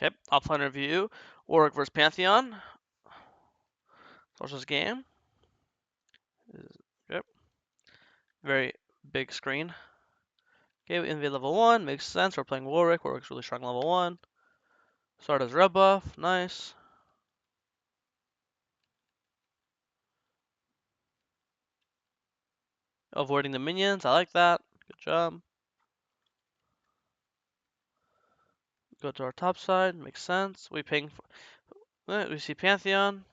Okay, offline review. Warwick versus Pantheon. Sources game. Yep. Very big screen. Okay, we invade level 1. Makes sense. We're playing Warwick. Warwick's really strong level 1. Start as red buff. Nice. Avoiding the minions. I like that. Good job. Go to our top side. Makes sense. We ping. We see Pantheon.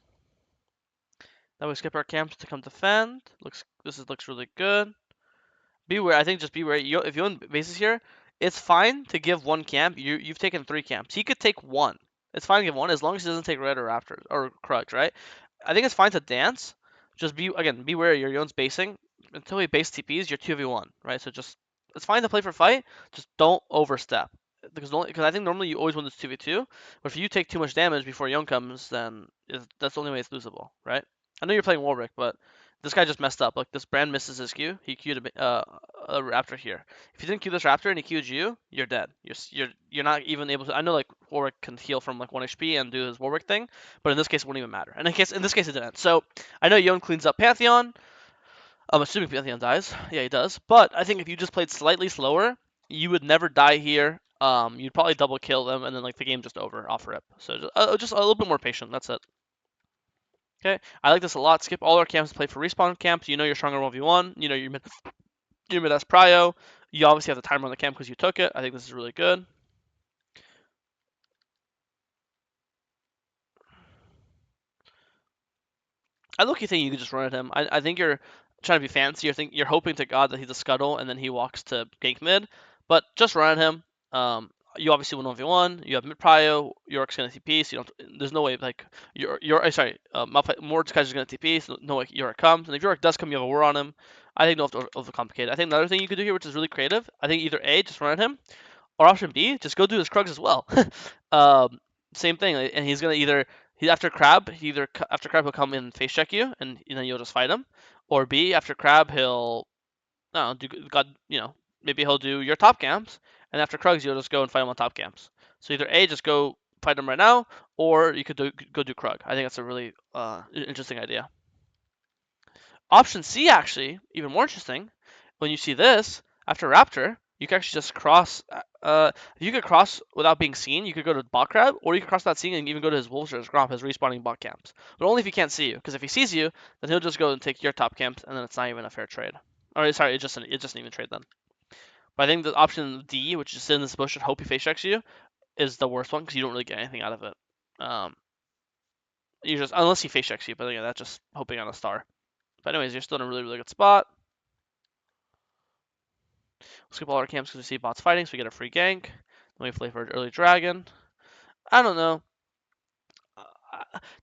Now we skip our camps to come defend. Looks really good. Beware. I think just beware. If you own bases here, it's fine to give one camp. You've taken 3 camps. He could take 1. It's fine to give 1 as long as he doesn't take red or raptors or Krugs, right? I think it's fine to dance. Just beware. Your Yon's basing until he base TPs. You're 2v1, right? So just it's fine to play for fight. Just don't overstep because I think normally you always win this 2v2. But if you take too much damage before Yon comes, then that's the only way it's losable, right? I know you're playing Warwick, but this guy just messed up. Like this brand misses his Q. He queued a Raptor here. If you didn't queue this Raptor and he queued you, you're dead. You're not even able to. I know like Warwick can heal from like 1 HP and do his Warwick thing, but in this case it wouldn't even matter. And in this case it didn't. So I know Yon cleans up Pantheon. I'm assuming Pantheon dies. Yeah, he does. But I think if you just played slightly slower, you would never die here. You'd probably double kill them, and then like the game just over off rip. So just a little bit more patient. That's it. Okay, I like this a lot. Skip all our camps, play for respawn camps. You know you're stronger 1v1. You know you're mid as prio. You obviously have the timer on the camp because you took it. I think this is really good. I look, you think you could just run at him. I think you're trying to be fancy. You're hoping to God that he's a scuttle and then he walks to gank mid. But just run at him. You obviously win 1v1. You have mid prio. York's gonna TP, so you don't. There's no way like Mordekaiser's gonna TP, so no way Yorick comes. And if Yorick does come, you have a war on him. I think don't have to overcomplicate. I think another thing you could do here, which is really creative. I think either A, just run at him, or option B, just go do his Krugs as well. Same thing, and he's gonna either after Crab, after Crab he'll come in and face check you, and you'll just fight him, or B, after Crab he'll no do God maybe he'll do your top camps, and after Krugs you'll just go and fight him on top camps. So either A, just go fight him right now, or you could go do Krug. I think that's a really interesting idea. Option C, actually, even more interesting. When you see this, after Raptor, you can actually just cross. You could cross without being seen. You could go to Bot Crab, or you could cross without seeing and even go to his Wolves or his Gromp, his respawning bot camps. But only if he can't see you, because if he sees you, then he'll just go and take your top camps, and then it's not even a fair trade. Or sorry, it's just an even trade then. But I think the option D, which is sit in this bush and hope he face checks you, is the worst one because you don't really get anything out of it. You just unless he face checks you, but again, that's just hoping on a star. But anyways, you're still in a really good spot. We'll skip all our camps because we see bots fighting, so we get a free gank. Then we play for an early dragon. I don't know.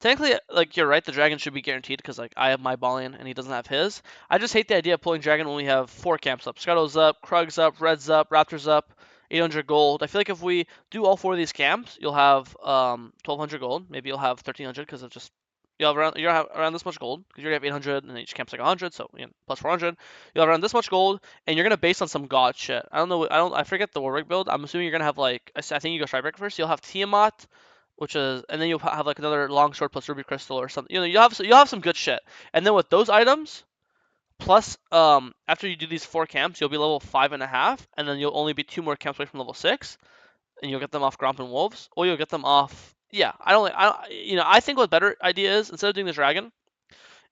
Technically, like you're right, the dragon should be guaranteed because like I have my Balian and he doesn't have his. I just hate the idea of pulling dragon when we have 4 camps up: Scuttle's up, Krug's up, Red's up, Raptor's up, 800 gold. I feel like if we do all 4 of these camps, you'll have 1200 gold. Maybe you'll have 1300 because of just you'll have around this much gold because you already have 800 and each camp's like 100, so plus 400. You'll have around this much gold, and you're gonna base on some god shit. I don't know. I forget the Warwick build. I'm assuming you're gonna have like I think you go Strikebreaker first. You'll have Tiamat, and then you'll have like another long sword plus ruby crystal or something. You'll have some good shit. And then with those items, plus after you do these 4 camps, you'll be level 5.5, and then you'll only be 2 more camps away from level 6, and you'll get them off Gromp and Wolves, or you'll get them off. Yeah, I think what better idea is instead of doing the dragon,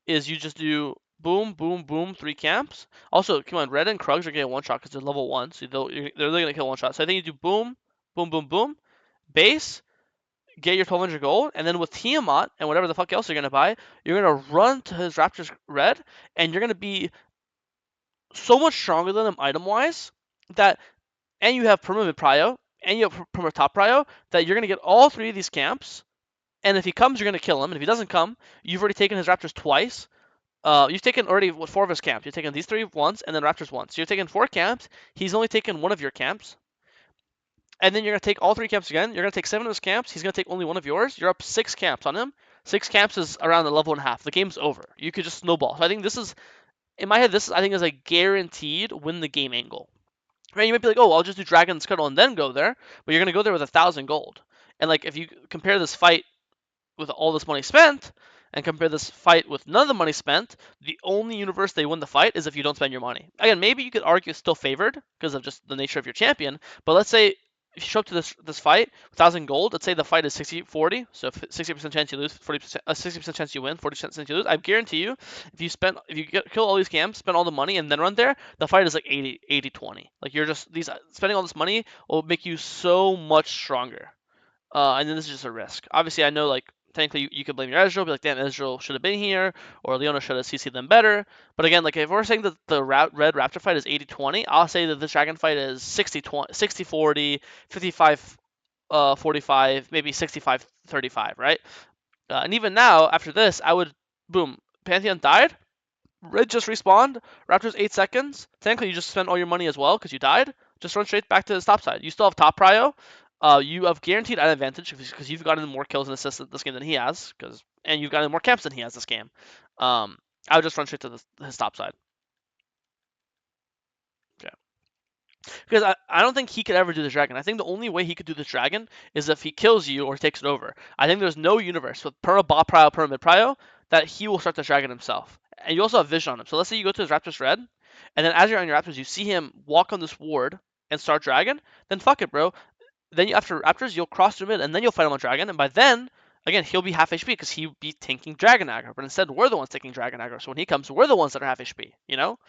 is you just do boom, boom, boom, 3 camps. Also, come on, Red and Krugs are getting 1-shot because they're level 1, so they're really gonna kill 1-shot. So I think you do boom, boom, boom, boom, base, get your 1200 gold, and then with Tiamat and whatever the fuck else you're gonna buy, you're gonna run to his Raptor's Red, and you're gonna be so much stronger than him item wise that, and you have perma mid prio, and you have perma top prio, that you're gonna get all 3 of these camps. And if he comes, you're gonna kill him. And if he doesn't come, you've already taken his Raptors twice. You've taken already 4 of his camps. You've taken these 3 once, and then Raptors once. So you've taken 4 camps. He's only taken 1 of your camps. And then you're going to take all 3 camps again. You're going to take 7 of his camps. He's going to take only 1 of yours. You're up 6 camps on him. 6 camps is around the level and a half. The game's over. You could just snowball. So I think this is, in my head, I think is a guaranteed win the game angle. Right? You might be like, oh, I'll just do Dragon and Scuttle and then go there. But you're going to go there with 1,000 gold. And like if you compare this fight with all this money spent and compare this fight with none of the money spent, the only universe they win the fight is if you don't spend your money. Again, maybe you could argue it's still favored because of just the nature of your champion, but let's say if you show up to this fight, 1,000 gold, let's say the fight is 60-40, so 60% chance you lose, 60% chance you win, 40% chance you lose. I guarantee you, if you kill all these camps, spend all the money, and then run there, the fight is like 80-20. Like you're just spending all this money will make you so much stronger. And then this is just a risk. Obviously, I know like technically you could blame your Ezreal, be like, damn, Ezreal should have been here, or Leona should have CC'd them better. But again, like if we're saying that the red Raptor fight is 80-20, I'll say that this Dragon fight is 60-20, 60-40, 55-45, maybe 65-35, right? And even now, after this, I would boom, Pantheon died. Red just respawned. Raptors 8 seconds. Technically, you just spent all your money as well because you died. Just run straight back to the top side. You still have top prio. You have guaranteed an advantage because you've gotten more kills and assists this game than he has, and you've gotten more camps than he has this game. I would just run straight to his top side. Okay. Because I don't think he could ever do this dragon. I think the only way he could do this dragon is if he kills you or takes it over. I think there's no universe with perma bot prio, perma mid prio that he will start the dragon himself. And you also have vision on him. So let's say you go to his Raptors red, and then as you're on your Raptors, you see him walk on this ward and start dragon. Then fuck it, bro. Then after Raptors, you'll cross through mid, and then you'll fight him on dragon. And by then, again, he'll be half HP because he'll be tanking dragon aggro. But instead, we're the ones taking dragon aggro. So when he comes, we're the ones that are half HP. You know?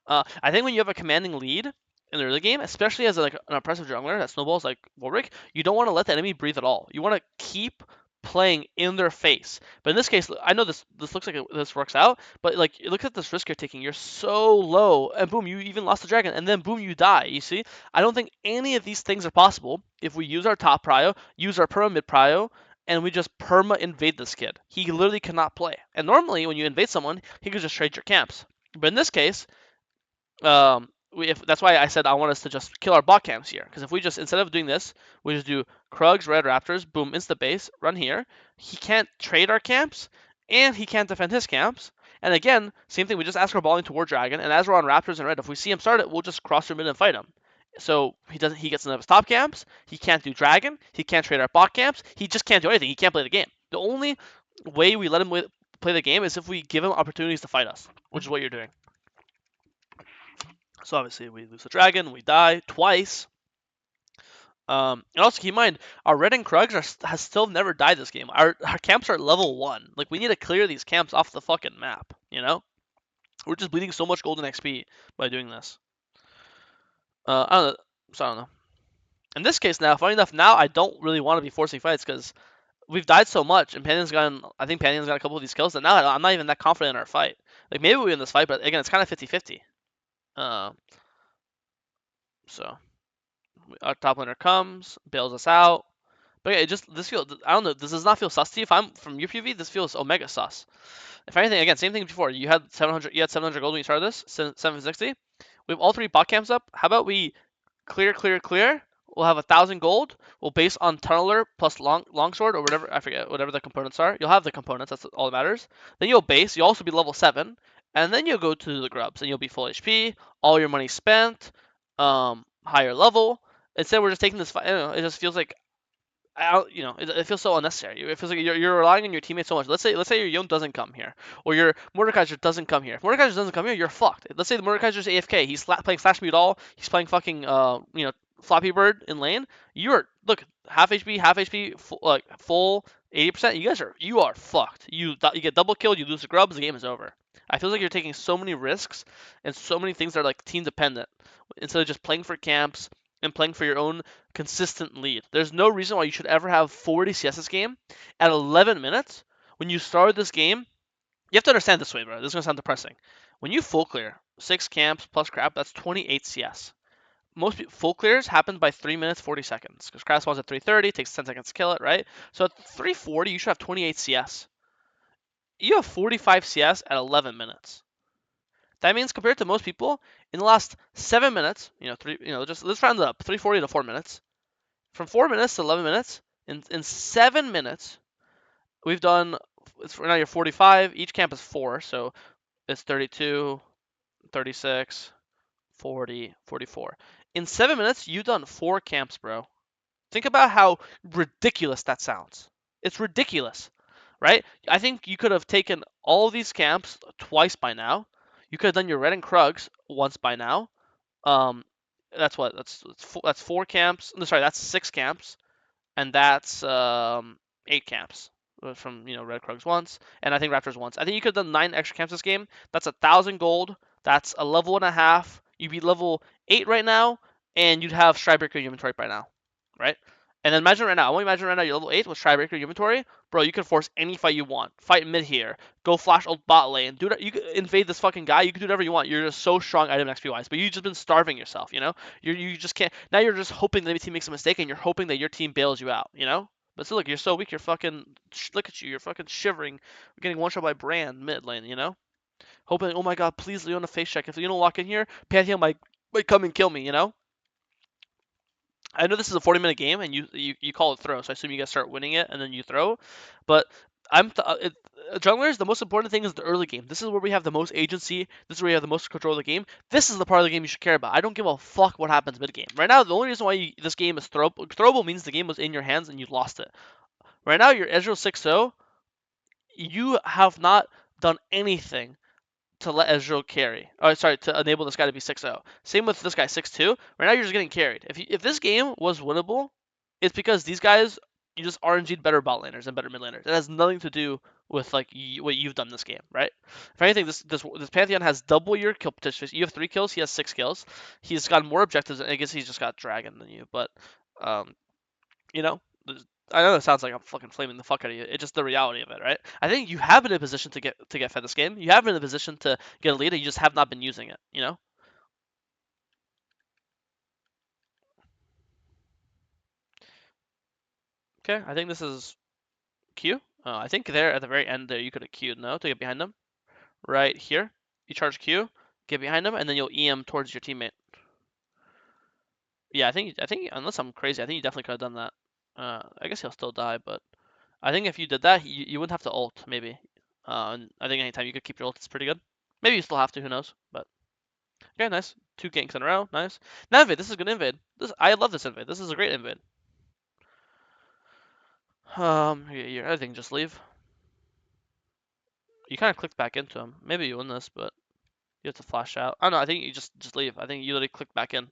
I think when you have a commanding lead in the early game, especially as like an oppressive jungler that snowballs like Warwick, you don't want to let the enemy breathe at all. You want to keep playing in their face. But in this case, I know this looks like this works out, but like look at this risk you're taking. You're so low, and boom, you even lost the dragon, and then boom, you die. You see, I don't think any of these things are possible if we use our top prio, use our perma mid prio, and we just perma invade this kid. He literally cannot play. And normally, when you invade someone, he could just trade your camps. But in this case, if that's why I said I want us to just kill our bot camps here. Because if we just instead of doing this, we just do Krugs, Red Raptors, boom, insta base, run here. He can't trade our camps, and he can't defend his camps. And again, same thing. We just ask our balling toward Dragon, and as we're on Raptors and Red, if we see him start it, we'll just cross through mid and fight him. So he doesn't. He gets none of his top camps. He can't do Dragon. He can't trade our bot camps. He just can't do anything. He can't play the game. The only way we let him play the game is if we give him opportunities to fight us, which is what you're doing. So obviously we lose the dragon, we die twice. And also keep in mind, our red and Krugs has still never died this game. Our camps are level 1. Like we need to clear these camps off the fucking map, you know? We're just bleeding so much golden XP by doing this. I don't know. So I don't know. In this case now, funny enough, now I don't really want to be forcing fights because we've died so much, and I think Pannion's got a couple of these kills, that now I'm not even that confident in our fight. Like maybe we win this fight, but again, it's kind of 50-50. So our top laner comes, bails us out. But yeah, this feels, I don't know, this does not feel sus to you. If I'm from UPV, this feels omega sus. If anything, again, same thing before. You had 700 gold when you started this, 760. We have all 3 bot camps up. How about we clear? We'll have 1,000 gold. We'll base on tunneler plus longsword or whatever, I forget, whatever the components are. You'll have the components, that's all that matters. Then you'll base, you'll also be level 7. And then you'll go to the grubs and you'll be full HP, all your money spent, higher level. Instead, we're just taking this fight. I don't know, it just feels like it feels so unnecessary. It feels like you're relying on your teammates so much. Let's say your Yone doesn't come here, or your Mordekaiser doesn't come here. If Mordekaiser doesn't come here, you're fucked. Let's say the Mordekaiser's AFK. He's playing Slash Mute All. He's playing fucking Floppy Bird in lane. You're half HP, full 80%. You are fucked. You get double killed. You lose the grubs. The game is over. I feel like you're taking so many risks and so many things that are like team dependent instead of just playing for camps and playing for your own consistent lead. There's no reason why you should ever have 40 CS this game at 11 minutes. When you start this game, you have to understand this way, bro. This is going to sound depressing. When you full clear 6 camps plus crap, that's 28 CS. Most full clears happen by 3 minutes 40 seconds because crap spawns at 3:30, takes 10 seconds to kill it, right? So at 3:40, you should have 28 CS. You have 45 CS at 11 minutes. That means compared to most people, in the last 7 minutes, just let's round it up, 3:40 to 4 minutes. From 4 minutes to 11 minutes, in 7 minutes, we've done. Now you're 45. Each camp is 4, so it's 32, 36, 40, 44. In 7 minutes, you've done 4 camps, bro. Think about how ridiculous that sounds. It's ridiculous, right? I think you could have taken all of these camps twice by now. You could have done your red and Krugs once by now. Um, that's what that's 4 camps. No, sorry, that's 6 camps, and that's 8 camps from Red Krugs once, and I think Raptors once. I think you could have done 9 extra camps this game. That's 1,000 gold. That's a level and a half. You'd be level 8 right now, and you'd have Strybreaker in your inventory by now, right? And then imagine right now. I want you to imagine right now you're level 8 with Strybreaker in your inventory, bro. You can force any fight you want. Fight mid here. Go flash ult bot lane. Do that. You can invade this fucking guy. You can do whatever you want. You're just so strong item XP wise, but you've just been starving yourself. You just can't. Now you're just hoping that the team makes a mistake, and you're hoping that your team bails you out. But still, look, you're so weak. You're fucking. Look at you. You're fucking shivering. You're getting one shot by Brand mid lane. Hoping. Oh my god, please Leona face check. If Leona walk in here, Pantheon might come and kill me. I know this is a 40-minute game, and you call it throw, so I assume you guys start winning it and then you throw. But junglers, the most important thing is the early game. This is where we have the most agency. This is where you have the most control of the game. This is the part of the game you should care about. I don't give a fuck what happens mid game. Right now, the only reason why this game is throwable means the game was in your hands and you lost it. Right now, you're Ezreal 6-0. You have not done anything to let Ezreal carry. Oh, sorry, to enable this guy to be 6-0. Same with this guy 6-2. Right now you're just getting carried. If this game was winnable, it's because these guys you just RNG'd better bot laners and better mid laners. It has nothing to do with like what you've done this game, right? If anything, this Pantheon has double your kill potential. You have 3 kills, he has 6 kills. He's got more objectives. I guess he's just got Dragon than you, but um, you know, I know that sounds like I'm fucking flaming the fuck out of you. It's just the reality of it, right? I think you have been in a position to get fed this game. You have been in a position to get a lead, and you just have not been using it. Okay, I think this is Q. I think there at the very end there you could have Q'd no to get behind them. Right here, you charge Q, get behind them, and then you'll EM towards your teammate. Yeah, I think unless I'm crazy, I think you definitely could have done that. I guess he'll still die, but I think if you did that, you wouldn't have to ult maybe. And I think anytime you could keep your ult, it's pretty good. Maybe you still have to, who knows? But okay, nice. 2 ganks in a row, nice. Now invade, this is a good invade. I love this invade. This is a great invade. I think just leave. You kind of clicked back into him. Maybe you win this, but you have to flash out. I don't know. I think you just leave. I think you literally click back in.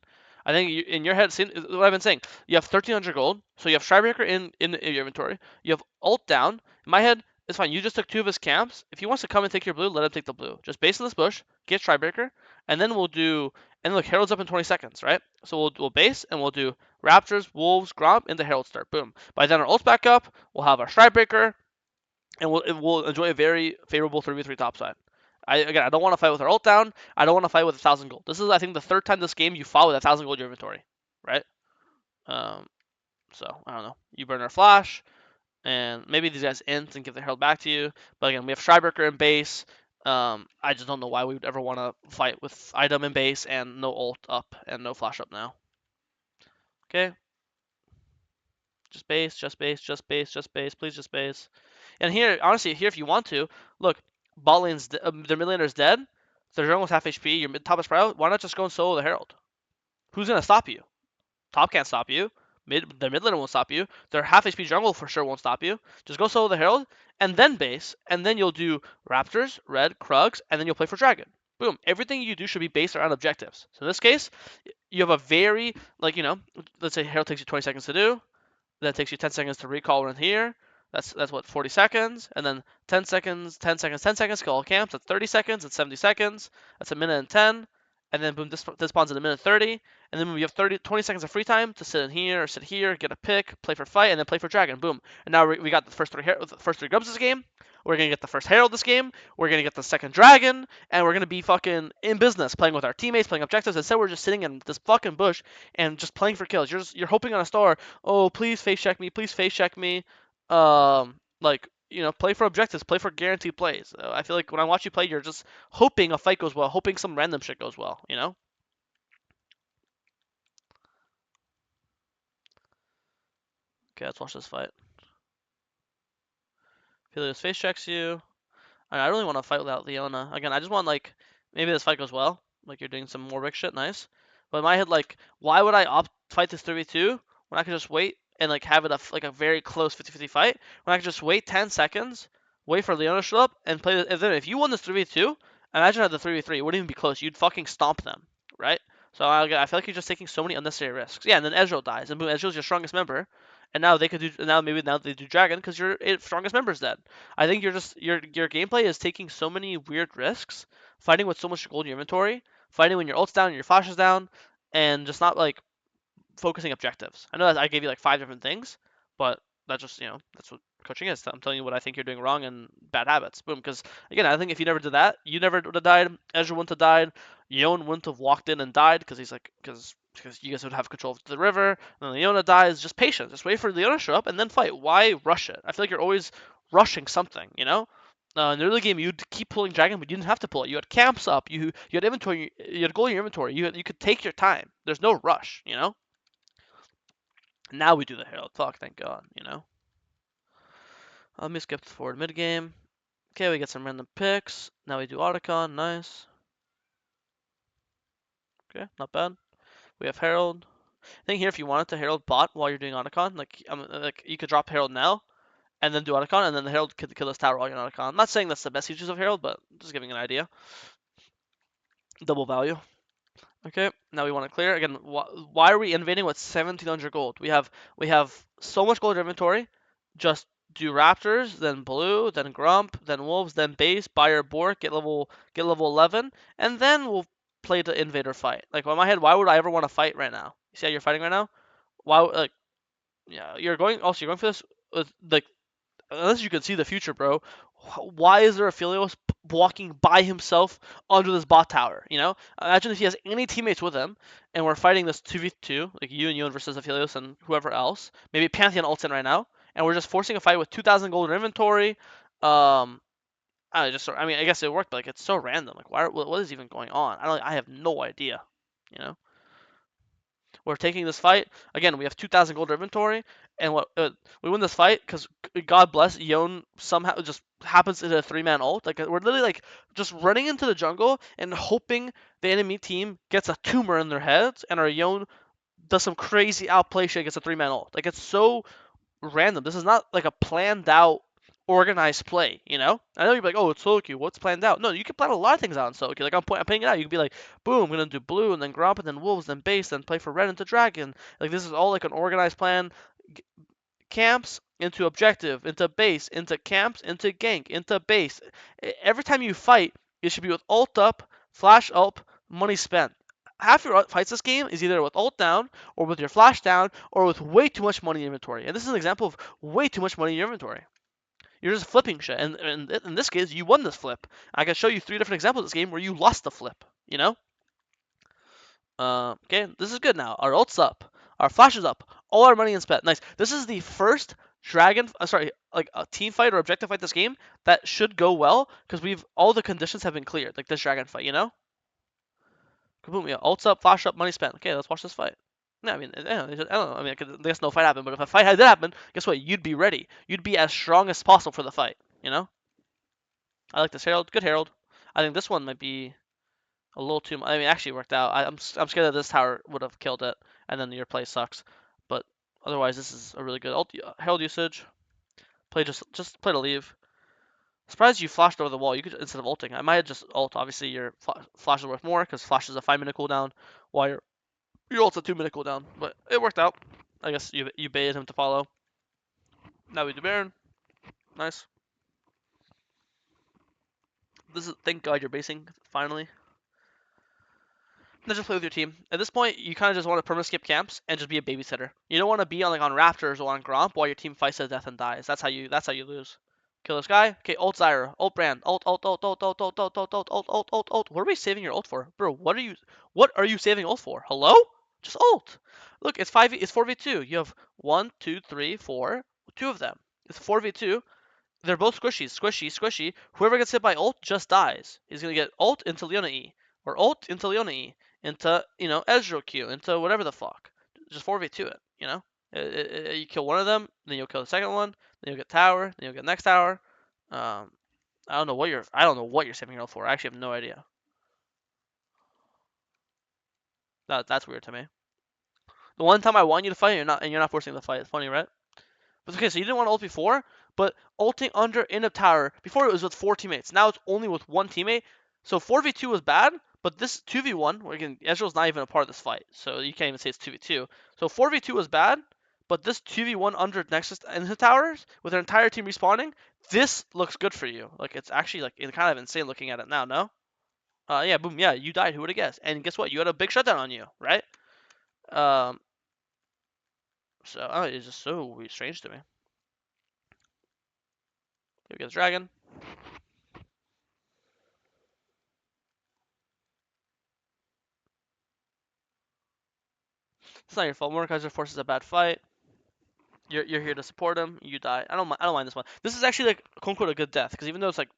I think in your head, see what I've been saying. You have 1,300 gold, so you have Strybreaker in your inventory. You have ult down. In my head, it's fine. You just took 2 of his camps. If he wants to come and take your blue, let him take the blue. Just base in this bush, get Strybreaker, and then we'll do. And look, Herald's up in 20 seconds, right? So we'll base and we'll do Raptors, Wolves, Gromp, into Herald start. Boom. By then our ult's back up. We'll have our Strybreaker, and we'll enjoy a very favorable 3v3 topside. I don't want to fight with our ult down. I don't want to fight with 1,000 gold. This is, I think, the 3rd time this game you fought with 1,000 gold in your inventory, right? Um, so I don't know. You burn our flash, and maybe these guys int and give the herald back to you. But again, we have Strybreaker in base. I just don't know why we would ever want to fight with item in base and no ult up and no flash up now. Okay. Just base, just base, just base, just base. Please just base. And here, honestly, here if you want to, look, bot lane's their mid laner's dead. Their jungle's half HP. Your top is sprout. Why not just go and solo the herald? Who's gonna stop you? Top can't stop you. Their mid laner won't stop you. Their half HP jungle for sure won't stop you. Just go solo the herald and then base, and then you'll do Raptors, Red, Krugs, and then you'll play for Dragon. Boom. Everything you do should be based around objectives. So in this case, you have a very let's say herald takes you 20 seconds to do. That takes you 10 seconds to recall run here. That's what 40 seconds, and then 10 seconds, 10 seconds, 10 seconds. Kill all camps. That's 30 seconds. That's 70 seconds. That's a minute and 10. And then boom, this spawns in a minute 30. And then we have 20 seconds of free time to sit in here or sit here, get a pick, play for fight, and then play for dragon. Boom. And now we got the first three grubs this game. We're gonna get the first herald this game. We're gonna get the second dragon, and we're gonna be fucking in business, playing with our teammates, playing objectives. Instead, we're just sitting in this fucking bush and just playing for kills. You're hoping on a star. Oh, please face check me. Please face check me. Play for objectives, play for guaranteed plays. I feel like when I watch you play, you're just hoping a fight goes well, hoping some random shit goes well. Okay, let's watch this fight. Helios face checks you. I really want to fight without Leona. Again, I just want, maybe this fight goes well. Like, you're doing some more Rick shit, nice. But in my head, why would I fight this 3v2 when I could just wait and like have it like a very close 50-50 fight, when I can just wait 10 seconds, wait for Leona to show up, and play. If you won this 3v2, imagine at the 3v3, it wouldn't even be close. You'd fucking stomp them, right? So I feel like you're just taking so many unnecessary risks. Yeah, and then Ezreal dies, and boom, Ezreal's your strongest member, and now they could do now they do Dragon because your strongest member's dead. I think you're just your gameplay is taking so many weird risks, fighting with so much gold in your inventory, fighting when your ult's down, your flash is down, and just not like focusing objectives. I know that I gave you like 5 different things, but that's just that's what coaching is. I'm telling you what I think you're doing wrong and bad habits. Boom. Because again, I think if you never did that, you never would have died. Ezra wouldn't have died. Yon wouldn't have walked in and died because he's like because you guys would have control of the river. And then Leona dies. Just patience. Just wait for Leona to show up and then fight. Why rush it? I feel like you're always rushing something. In the early game, you'd keep pulling dragon, but you didn't have to pull it. You had camps up. You had inventory. You had gold in your inventory. You could take your time. There's no rush. Now we do the Herald. Fuck, thank God. Let me skip forward mid game. Okay, we get some random picks. Now we do Otacon. Nice. Okay, not bad. We have Herald. I think here, if you wanted to Herald bot while you're doing Otacon, like you could drop Herald now and then do Otacon, and then the Herald could kill this tower while you're on Otacon. I'm not saying that's the best usage of Herald, but just giving an idea. Double value. Okay, now we want to clear again. Why are we invading with 1700 gold? We have so much gold in inventory. Just do Raptors, then Blue, then Grump, then Wolves, then Base, buy your Bork, get level 11, and then we'll play the Invader fight. Like in my head, why would I ever want to fight right now? You see how you're fighting right now? Why like yeah, you're going for this with like unless you can see the future, bro. Why is there a Philios walking by himself under this bot tower? Imagine if he has any teammates with him, and we're fighting this 2v2, like you and Yoon versus Aphelios and whoever else. Maybe Pantheon ults in right now, and we're just forcing a fight with 2,000 gold in inventory. I mean, I guess it worked, but like it's so random. Like, what is even going on? I have no idea. You know. We're taking this fight again. We have 2,000 gold inventory, and we win this fight because God bless Yon somehow just happens to hit a 3-man ult. Like we're literally like just running into the jungle and hoping the enemy team gets a tumor in their heads, and our Yon does some crazy outplay shit against a 3-man ult. Like it's so random. This is not like a planned out organized play. I know you'd be like, oh, it's solo queue. What's planned out? No, you can plan a lot of things out in solo queue. Like I'm playing it out. You can be like, boom, I'm gonna do blue and then grump and then wolves, then base, then play for red into dragon. Like this is all like an organized plan. Camps into objective, into base, into camps, into gank, into base. Every time you fight, it should be with ult up, flash up, money spent. Half your fights this game is either with ult down, or with your flash down, or with way too much money in inventory. And this is an example of way too much money in your inventory. You're just flipping shit. And in this case, you won this flip. I can show you 3 different examples of this game where you lost the flip. Okay, this is good now. Our ult's up. Our flash is up. All our money is spent. Nice. This is the first like a team fight or objective fight this game that should go well because all the conditions have been cleared. Like this dragon fight. Kaboom, yeah. Ult's up, flash up, money spent. Okay, let's watch this fight. No, I mean, I don't know. I mean, I guess no fight happened, but if a fight did happen, guess what? You'd be ready. You'd be as strong as possible for the fight. I like this Herald. Good Herald. I think this one might be a little too much. I mean, it actually worked out. I'm scared that this tower would have killed it, and then your play sucks. But otherwise, this is a really good Herald usage. Just play to leave. Surprised you flashed over the wall. You could instead of ulting. I might have just ult. Obviously, your flash is worth more because flash is a 5-minute cooldown, while your ult's a 2-minute cooldown. But it worked out. I guess you baited him to follow. Now we do Baron. Nice. Thank God you're basing finally. Then just play with your team. At this point, you kind of just want to perma skip camps and just be a babysitter. You don't want to be on Raptors or on Gromp while your team fights to death and dies. That's how you lose. Kill this guy. Okay, ult Zyra, ult Brand, ult. What are we saving your ult for, bro? What are you saving ult for? Hello? Just ult. Look, it's 4v2. You have 1, 2, 3, 4, 2 of them. It's 4v2. They're both squishy. Whoever gets hit by ult just dies. He's gonna get ult into Leona E, or ult into Leona E, into Ezreal Q, into whatever the fuck. Just 4v2 it. You kill one of them, then you'll kill the second one, then you'll get tower, then you'll get next tower. I don't know what you're saving your ult for. I actually have no idea. That's weird to me. The one time I want you to fight, you're not forcing the fight. It's funny, right? But okay, so you didn't want to ult before, but ulting under in a tower before it was with 4 teammates. Now it's only with 1 teammate. So 4v2 was bad, but this 2v1, where again Ezreal's not even a part of this fight, so you can't even say it's 2v2. So 4v2 was bad, but this 2v1 under Nexus in the towers with their entire team respawning, this looks good for you. Like it's actually like it's kind of insane looking at it now. No? Yeah, boom. Yeah, you died. Who would have guessed? And guess what? You had a big shutdown on you, right? Um. So it's just so strange to me. Here we go, the dragon. It's not your fault. Mordekaiser forces a bad fight. You're here to support him. You die. I don't mind this one. This is actually like quote unquote a good death because even though it's like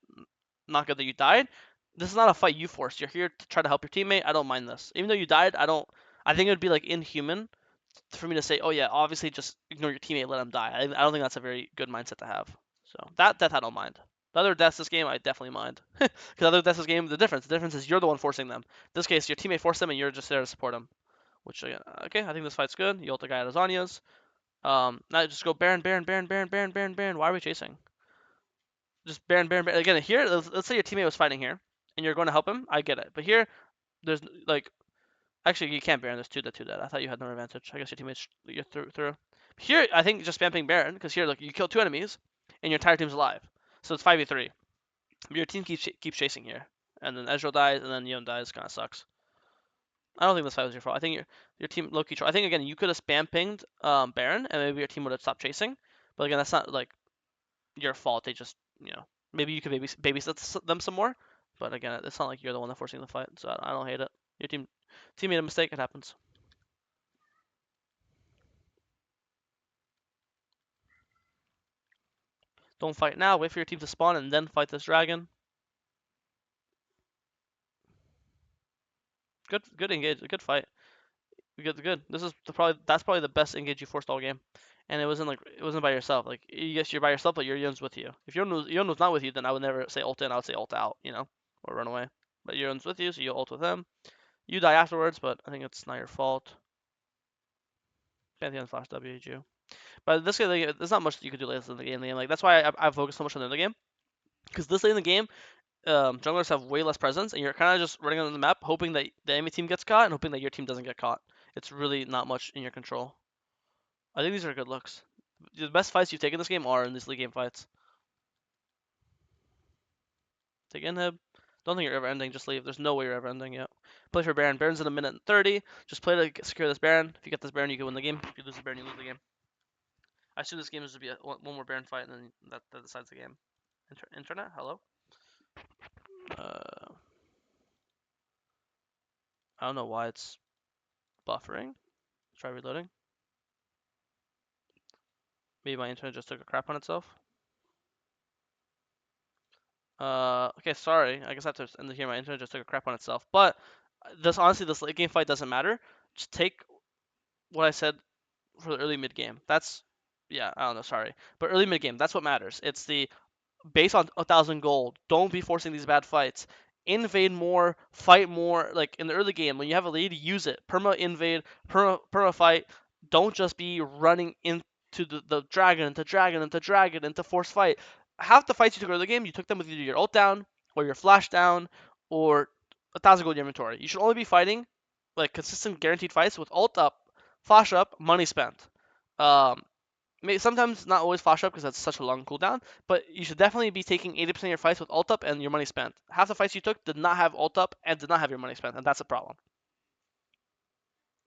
not good that you died, this is not a fight you forced. You're here to try to help your teammate. I don't mind this. Even though you died, I don't. I think it would be like inhuman for me to say, oh yeah, obviously just ignore your teammate, let him die. I don't think that's a very good mindset to have. So that death I don't mind. The other deaths this game I definitely mind because other deaths this game the difference is you're the one forcing them. In this case, your teammate forced them and you're just there to support them. Which again, okay, I think this fight's good. You ult the guy at his Anya's. Now just go Baron, Baron, Baron, Baron, Baron, Baron, Baron. Why are we chasing? Just Baron, Baron, Baron. Again, here, let's say your teammate was fighting here, and you're going to help him. I get it. But here, there's like, actually, you can't Baron. There's two that two dead. I thought you had no advantage. I guess your teammates you're through. Here, I think just spamming Baron, because here, look, you kill 2 enemies, and your entire team's alive. So it's 5v3. Your team keeps chasing here, and then Ezreal dies, and then Yeon dies. Kind of sucks. I don't think this fight was your fault. I think your team low-key. I think again you could have spam pinged Baron, and maybe your team would have stopped chasing. But again, that's not like your fault. They just maybe you could babysit them some more. But again, it's not like you're the one that's forcing the fight, so I don't hate it. Your team made a mistake. It happens. Don't fight now. Wait for your team to spawn and then fight this dragon. Good engage. Good fight. Good. That's probably the best engage you forced all game. And it wasn't by yourself. Like yes, you're by yourself, but your Yun's with you. If Yun was not with you, then I would never say ult in. I would say ult out, or run away. But Yun's with you, so you ult with him. You die afterwards, but I think it's not your fault. Pantheon flash WHU. But this game, there's not much you could do later in the game. Like that's why I focus so much on the other game. Because this late in the game, junglers have way less presence, and you're kind of just running on the map, hoping that the enemy team gets caught, and hoping that your team doesn't get caught. It's really not much in your control. I think these are good looks. The best fights you've taken this game are in these league game fights. Take inhib. Don't think you're ever ending. Just leave. There's no way you're ever ending yet. Play for Baron. Baron's in a minute and 30. Just play to secure this Baron. If you get this Baron, you can win the game. If you lose the Baron, you lose the game. I assume this game is to be one more Baron fight, and then that decides the game. Internet? Hello? I don't know why it's buffering. Try reloading. Maybe my internet just took a crap on itself. Okay, sorry. I guess I have to end it here. My internet just took a crap on itself. But honestly, this late game fight doesn't matter. Just take what I said for the early mid game. Yeah, I don't know. Sorry, but early mid game. That's what matters. It's the base on 1,000 gold. Don't be forcing these bad fights. Invade more, fight more. Like in the early game, when you have a lead, use it. Perma invade, perma fight. Don't just be running into the dragon, into force fight. Half the fights you took early game, you took them with either your ult down, or your flash down, or 1,000 gold inventory. You should only be fighting like consistent guaranteed fights with ult up, flash up, money spent. Um, Sometimes not always flash up because that's such a long cooldown, but you should definitely be taking 80% of your fights with ult up and your money spent. Half the fights you took did not have ult up and did not have your money spent, and that's a problem.